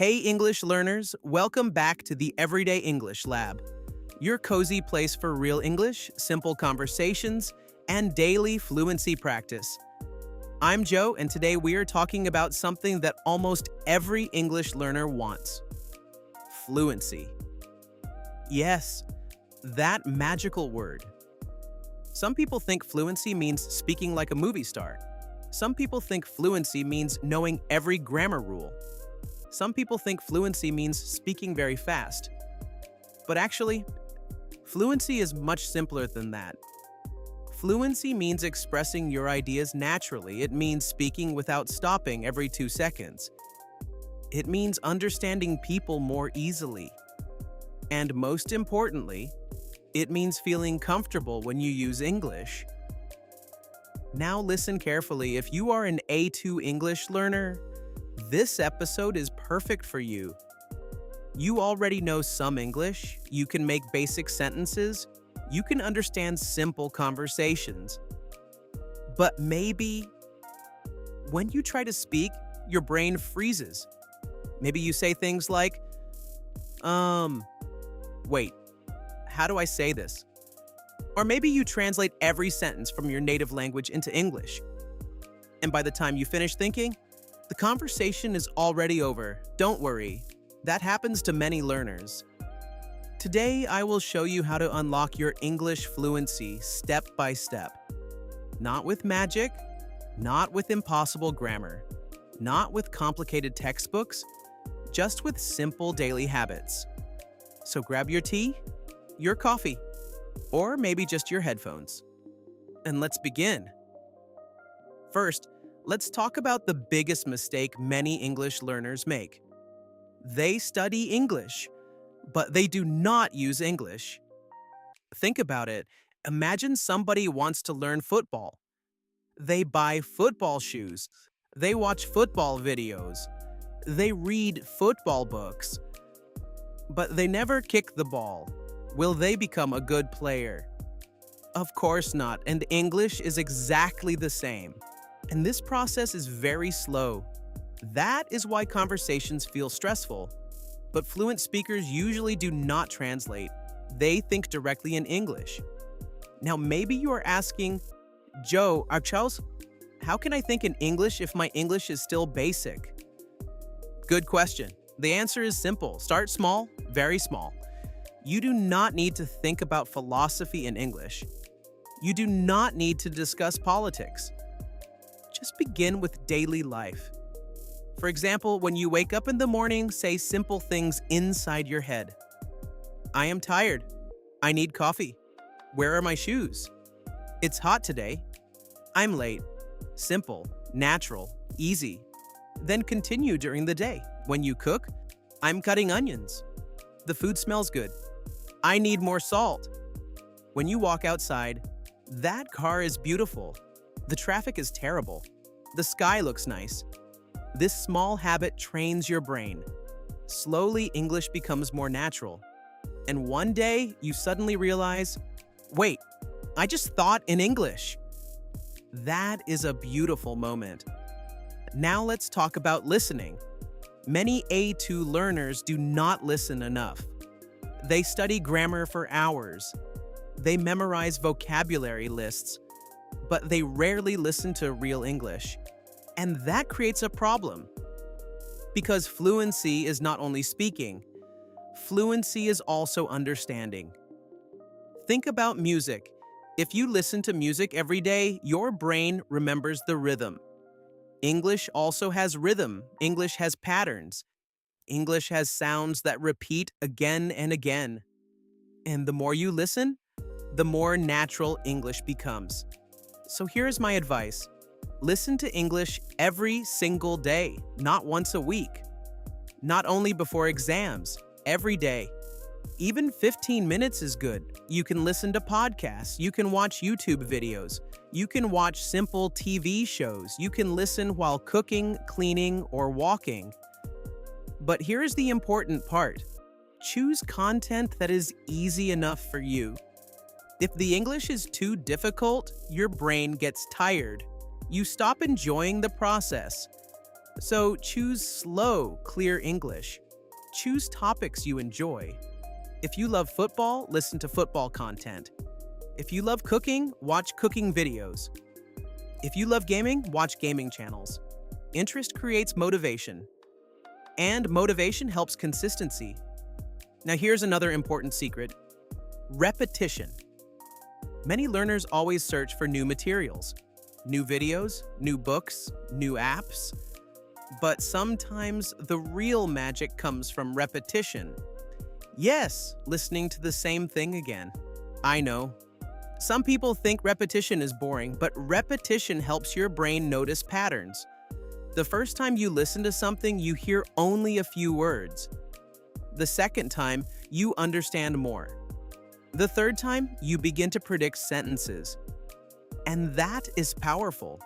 Hey English learners, welcome back to the Everyday English Lab, your cozy place for real English, simple conversations, and daily fluency practice. I'm Joe, and today we are talking about something that almost every English learner wants: fluency. Yes, that magical word. Some people think fluency means speaking like a movie star. Some people think fluency means knowing every grammar rule. Some people think fluency means speaking very fast. But actually, fluency is much simpler than that. Fluency means expressing your ideas naturally. It means speaking without stopping every 2 seconds. It means understanding people more easily. And most importantly, it means feeling comfortable when you use English. Now listen carefully. If you are an A2 English learner, this episode is perfect for you. You already know some English, you can make basic sentences, you can understand simple conversations. But maybe when you try to speak, your brain freezes. Maybe you say things like, wait, how do I say this? Or maybe you translate every sentence from your native language into English. And by the time you finish thinking, the conversation is already over. Don't worry, that happens to many learners. Today, I will show you how to unlock your English fluency step by step. Not with magic, not with impossible grammar, not with complicated textbooks, just with simple daily habits. So grab your tea, your coffee, or maybe just your headphones. And let's begin. First, let's talk about the biggest mistake many English learners make. They study English, but they do not use English. Think about it. Imagine somebody wants to learn football. They buy football shoes. They watch football videos. They read football books. But they never kick the ball. Will they become a good player? Of course not, and English is exactly the same. And this process is very slow. That is why conversations feel stressful. But fluent speakers usually do not translate. They think directly in English. Now maybe you are asking, Joe, Charles, how can I think in English if my English is still basic? Good question. The answer is simple. Start small, very small. You do not need to think about philosophy in English. You do not need to discuss politics. Just begin with daily life. For example, when you wake up in the morning, say simple things inside your head. I am tired. I need coffee. Where are my shoes? It's hot today. I'm late. Simple, natural, easy. Then continue during the day. When you cook, I'm cutting onions. The food smells good. I need more salt. When you walk outside, that car is beautiful. The traffic is terrible. The sky looks nice. This small habit trains your brain. Slowly, English becomes more natural. And one day, you suddenly realize, wait, I just thought in English. That is a beautiful moment. Now let's talk about listening. Many A2 learners do not listen enough. They study grammar for hours. They memorize vocabulary lists, but they rarely listen to real English. And that creates a problem. Because fluency is not only speaking, fluency is also understanding. Think about music. If you listen to music every day, your brain remembers the rhythm. English also has rhythm. English has patterns. English has sounds that repeat again and again. And the more you listen, the more natural English becomes. So here's my advice. Listen to English every single day, not once a week. Not only before exams, every day. Even 15 minutes is good. You can listen to podcasts, you can watch YouTube videos, you can watch simple TV shows, you can listen while cooking, cleaning, or walking. But here's the important part. Choose content that is easy enough for you. If the English is too difficult, your brain gets tired. You stop enjoying the process. So choose slow, clear English. Choose topics you enjoy. If you love football, listen to football content. If you love cooking, watch cooking videos. If you love gaming, watch gaming channels. Interest creates motivation, and motivation helps consistency. Now here's another important secret: repetition. Many learners always search for new materials, new videos, new books, new apps. But sometimes the real magic comes from repetition. Yes, listening to the same thing again. I know. Some people think repetition is boring, but repetition helps your brain notice patterns. The first time you listen to something, you hear only a few words. The second time, you understand more. The third time, you begin to predict sentences. And that is powerful.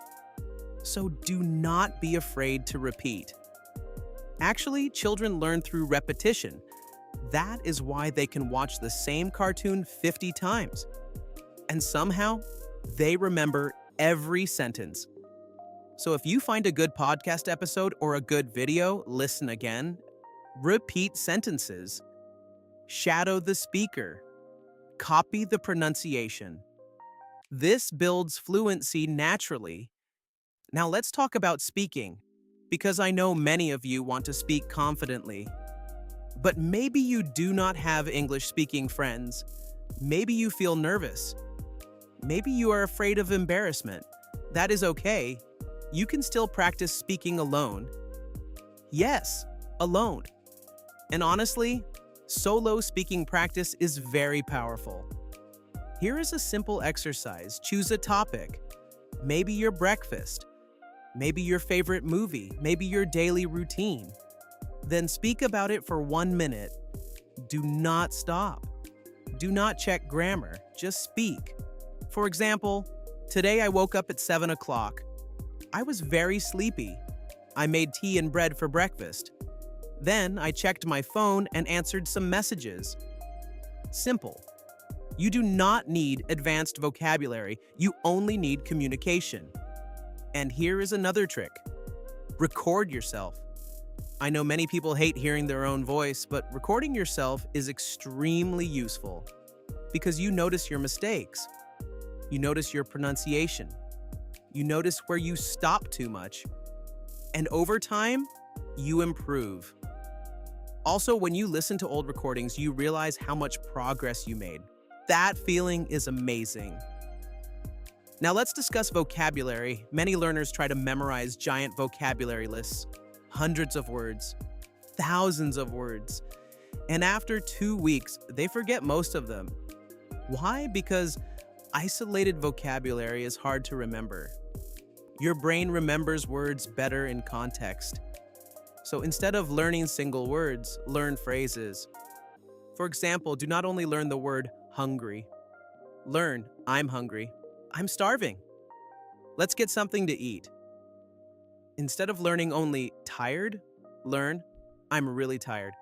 So do not be afraid to repeat. Actually, children learn through repetition. That is why they can watch the same cartoon 50 times. And somehow, they remember every sentence. So if you find a good podcast episode or a good video, listen again. Repeat sentences. Shadow the speaker. Copy the pronunciation. This builds fluency naturally. Now let's talk about speaking, because I know many of you want to speak confidently. But maybe you do not have English-speaking friends. Maybe you feel nervous. Maybe you are afraid of embarrassment. That is okay. You can still practice speaking alone. Yes, alone. And honestly, solo speaking practice is very powerful. Here is a simple exercise. Choose a topic. Maybe your breakfast. Maybe your favorite movie. Maybe your daily routine. Then speak about it for 1 minute. Do not stop. Do not check grammar. Just speak. For example, today I woke up at 7 o'clock. I was very sleepy. I made tea and bread for breakfast. Then I checked my phone and answered some messages. Simple. You do not need advanced vocabulary. You only need communication. And here is another trick. Record yourself. I know many people hate hearing their own voice, but recording yourself is extremely useful because you notice your mistakes. You notice your pronunciation. You notice where you stop too much. And over time, you improve. Also, when you listen to old recordings, you realize how much progress you made. That feeling is amazing. Now let's discuss vocabulary. Many learners try to memorize giant vocabulary lists, hundreds of words, thousands of words. And after 2 weeks, they forget most of them. Why? Because isolated vocabulary is hard to remember. Your brain remembers words better in context. So instead of learning single words, learn phrases. For example, do not only learn the word hungry. Learn, I'm hungry. I'm starving. Let's get something to eat. Instead of learning only tired, learn, I'm really tired.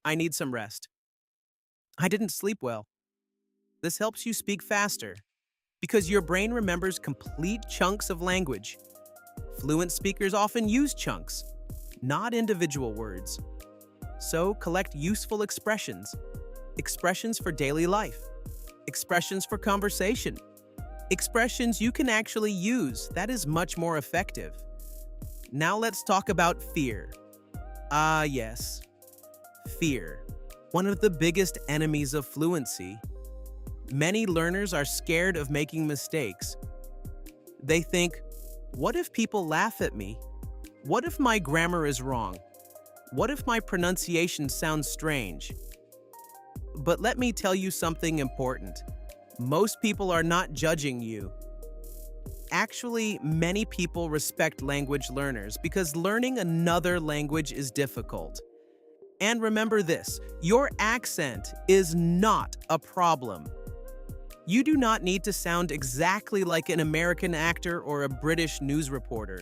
I need some rest. I didn't sleep well. This helps you speak faster because your brain remembers complete chunks of language. Fluent speakers often use chunks, not individual words. So collect useful expressions. Expressions for daily life. Expressions for conversation. Expressions you can actually use. That is much more effective. Now let's talk about fear. Yes. Fear. One of the biggest enemies of fluency. Many learners are scared of making mistakes. They think, what if people laugh at me? What if my grammar is wrong? What if my pronunciation sounds strange? But let me tell you something important. Most people are not judging you. Actually, many people respect language learners because learning another language is difficult. And remember this, your accent is not a problem. You do not need to sound exactly like an American actor or a British news reporter.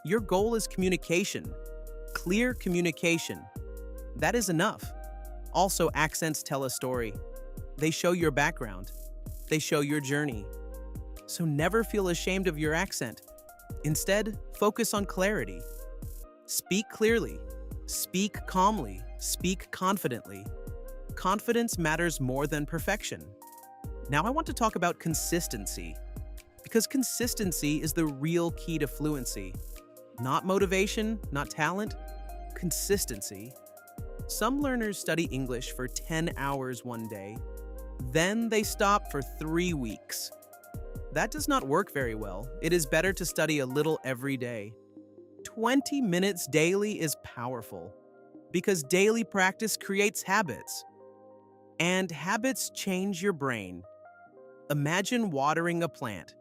Your goal is communication, clear communication. That is enough. Also, accents tell a story. They show your background. They show your journey. So never feel ashamed of your accent. Instead, focus on clarity. Speak clearly, speak calmly, speak confidently. Confidence matters more than perfection. Now I want to talk about consistency, because consistency is the real key to fluency. Not motivation, not talent, consistency. Some learners study English for 10 hours one day, then they stop for 3 weeks. That does not work very well. It is better to study a little every day. 20 minutes daily is powerful because daily practice creates habits, and habits change your brain. Imagine watering a plant.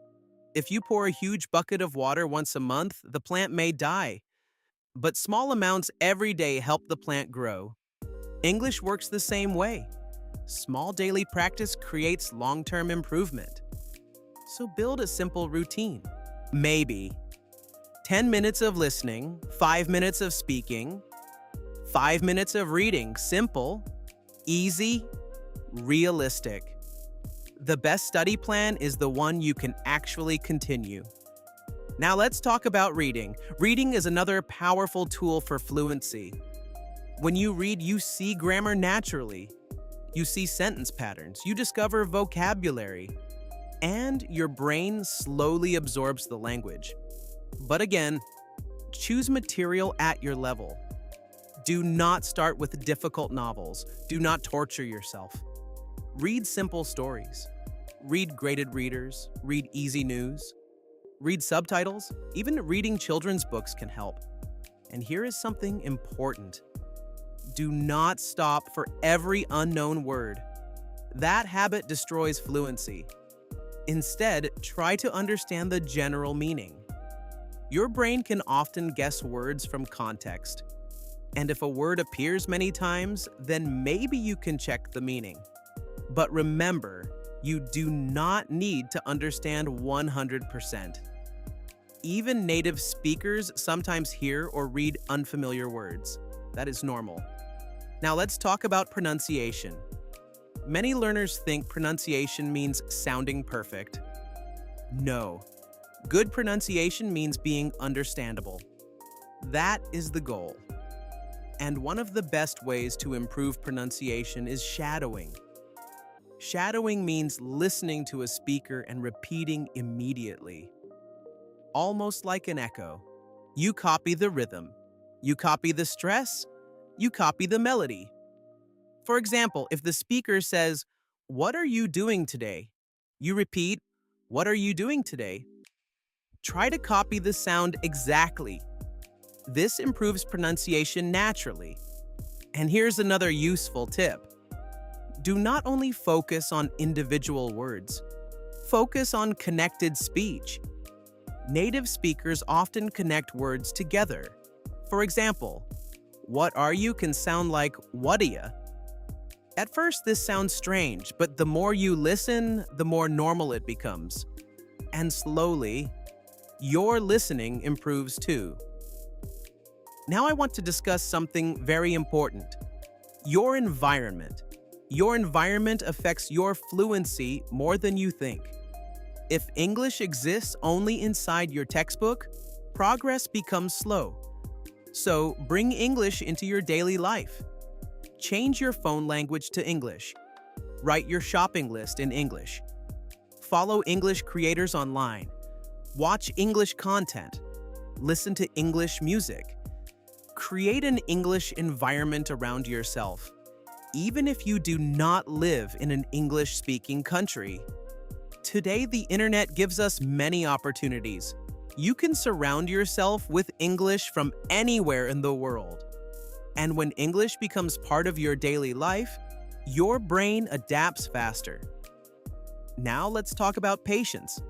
If you pour a huge bucket of water once a month, the plant may die, but small amounts every day help the plant grow. English works the same way. Small daily practice creates long-term improvement. So build a simple routine. Maybe 10 minutes of listening, 5 minutes of speaking, 5 minutes of reading. Simple, easy, realistic. The best study plan is the one you can actually continue. Now let's talk about reading. Reading is another powerful tool for fluency. When you read, you see grammar naturally. You see sentence patterns. You discover vocabulary. And your brain slowly absorbs the language. But again, choose material at your level. Do not start with difficult novels. Do not torture yourself. Read simple stories. Read graded readers. Read easy news. Read subtitles. Even reading children's books can help. And here is something important. Do not stop for every unknown word. That habit destroys fluency. Instead, try to understand the general meaning. Your brain can often guess words from context. And if a word appears many times, then maybe you can check the meaning. But remember, you do not need to understand 100%. Even native speakers sometimes hear or read unfamiliar words. That is normal. Now let's talk about pronunciation. Many learners think pronunciation means sounding perfect. No. Good pronunciation means being understandable. That is the goal. And one of the best ways to improve pronunciation is shadowing. Shadowing means listening to a speaker and repeating immediately. Almost like an echo. You copy the rhythm. You copy the stress. You copy the melody. For example, if the speaker says, "What are you doing today?" you repeat, "What are you doing today?" Try to copy the sound exactly. This improves pronunciation naturally. And here's another useful tip. Do not only focus on individual words, focus on connected speech. Native speakers often connect words together. For example, "What are you?" can sound like "Whaddya?" At first, this sounds strange, but the more you listen, the more normal it becomes. And slowly, your listening improves too. Now I want to discuss something very important. Your environment. Your environment affects your fluency more than you think. If English exists only inside your textbook, progress becomes slow. So bring English into your daily life. Change your phone language to English. Write your shopping list in English. Follow English creators online. Watch English content. Listen to English music. Create an English environment around yourself, even if you do not live in an English-speaking country. Today, the internet gives us many opportunities. You can surround yourself with English from anywhere in the world. And when English becomes part of your daily life, your brain adapts faster. Now let's talk about patience.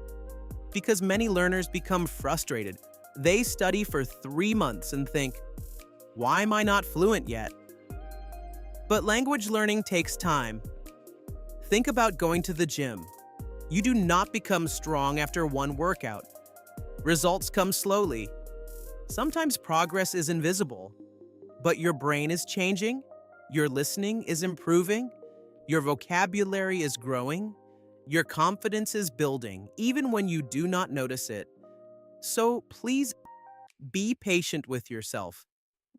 Because many learners become frustrated. They study for 3 months and think, "Why am I not fluent yet?" But language learning takes time. Think about going to the gym. You do not become strong after one workout. Results come slowly. Sometimes progress is invisible. But your brain is changing, your listening is improving, your vocabulary is growing, your confidence is building, even when you do not notice it. So please Be patient with yourself.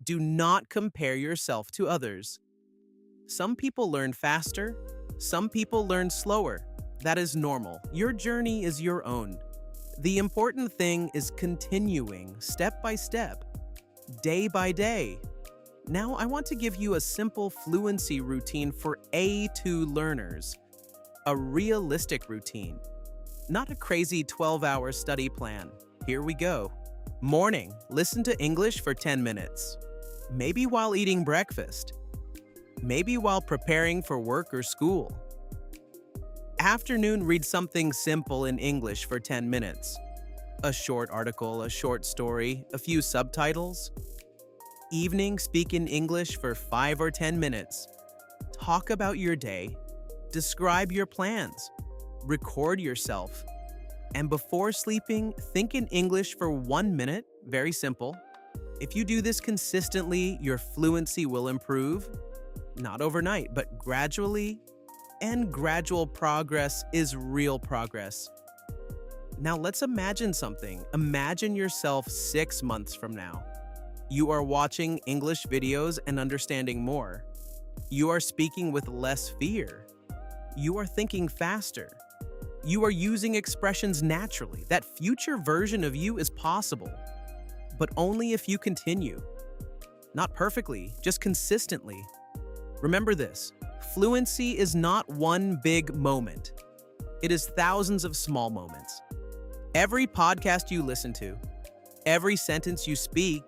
Do not compare yourself to others. Some people learn faster, some people learn slower. That is normal. Your journey is your own. The important thing is continuing step by step, day by day. Now, I want to give you a simple fluency routine for A2 learners, a realistic routine, not a crazy 12-hour study plan. Here we go. Morning, listen to English for 10 minutes. Maybe while eating breakfast. Maybe while preparing for work or school. Afternoon, read something simple in English for 10 minutes. A short article, a short story, a few subtitles. Evening, speak in English for 5 or 10 minutes. Talk about your day. Describe your plans. Record yourself. And before sleeping, think in English for 1 minute. Very simple. If you do this consistently, your fluency will improve. Not overnight, but gradually, and gradual progress is real progress. Now let's imagine something. Imagine yourself 6 months from now. You are watching English videos and understanding more. You are speaking with less fear. You are thinking faster. You are using expressions naturally. That future version of you is possible, but only if you continue. Not perfectly, just consistently. Remember this, fluency is not one big moment. It is thousands of small moments. Every podcast you listen to, every sentence you speak,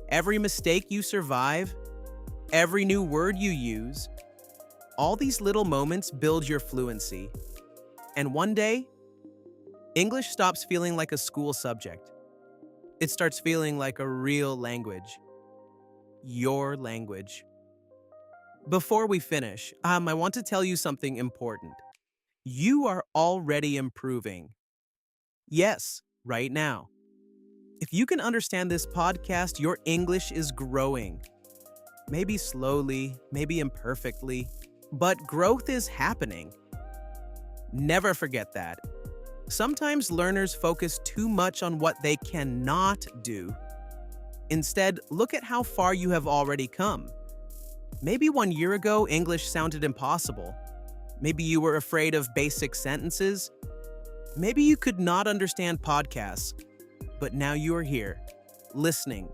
every mistake you survive, every new word you use, all these little moments build your fluency. And one day, English stops feeling like a school subject. It starts feeling like a real language. Your language. Before we finish, I want to tell you something important. You are already improving. Yes, right now. If you can understand this podcast, your English is growing. Maybe slowly, maybe imperfectly, but growth is happening. Never forget that. Sometimes learners focus too much on what they cannot do. Instead, look at how far you have already come. Maybe 1 year ago, English sounded impossible. Maybe you were afraid of basic sentences. Maybe you could not understand podcasts. But now you are here, listening,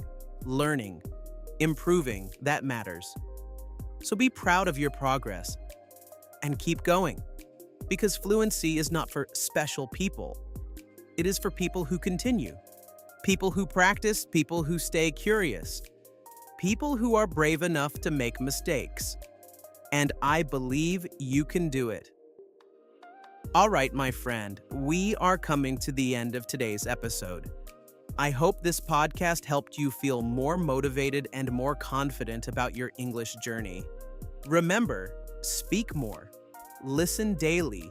learning, improving. That matters. So be proud of your progress and keep going. Because fluency is not for special people. It is for people who continue. People who practice, people who stay curious. People who are brave enough to make mistakes. And I believe you can do it. All right, my friend, we are coming to the end of today's episode. I hope this podcast helped you feel more motivated and more confident about your English journey. Remember, speak more, listen daily,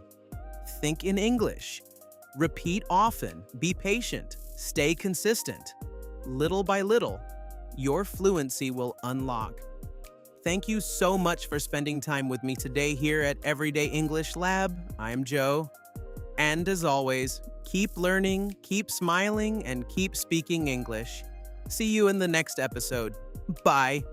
think in English, repeat often, be patient, stay consistent. Little by little, your fluency will unlock. Thank you so much for spending time with me today here at Everyday English Lab. I'm Joe. And as always, keep learning, keep smiling, and keep speaking English. See you in the next episode. Bye.